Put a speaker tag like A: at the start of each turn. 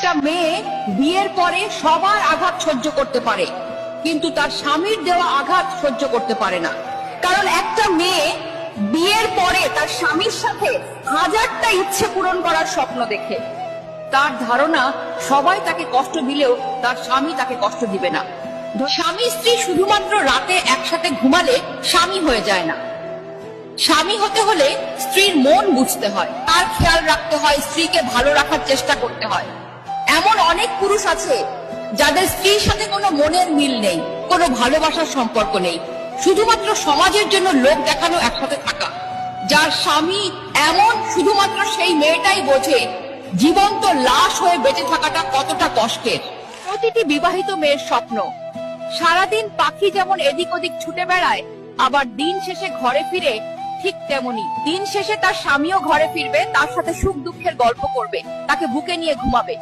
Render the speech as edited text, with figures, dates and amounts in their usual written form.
A: একটা মেয়ে বিয়ের পরে সবার আঘাত সহ্য করতে পারে, কিন্তু তার স্বামীর দেওয়া আঘাত সহ্য করতে পারে না। কারণ একটা মেয়ে বিয়ের পরে তার স্বামীর সাথে হাজারটা ইচ্ছে পূরণ করার স্বপ্ন দেখে। তার ধারণা সবাই তাকে কষ্ট দিলেও তার স্বামী তাকে কষ্ট দিবে না। স্বামী স্ত্রী শুধুমাত্র রাতে একসাথে ঘুমালে স্বামী হয়ে যায় না। স্বামী হতে হলে স্ত্রীর মন বুঝতে হয়, তার খেয়াল রাখতে হয়, স্ত্রীকে ভালো রাখার চেষ্টা করতে হয়। এমন অনেক পুরুষ আছে যাদের স্ত্রীর সাথে কোনো মনের মিল নেই, কোনো ভালোবাসার সম্পর্ক নেই, শুধুমাত্র সমাজের জন্য লোক দেখানো একসাথে থাকা। যার স্বামী এমন, শুধুমাত্র সেই মেয়েটাই বোঝে জীবন্ত লাশ হয়ে বেঁচে থাকাটা কতটা কষ্টের। প্রতিটি বিবাহিত মেয়ের স্বপ্ন সারাদিন পাখি যেমন এদিক ওদিক ছুটে বেড়ায়, আবার দিন শেষে ঘরে ফিরে ঠিক তেমনি দিন শেষে তার স্বামীও ঘরে ফিরবে, তার সাথে সুখ দুঃখের গল্প করবে, তাকে বুকে নিয়ে ঘুমাবে।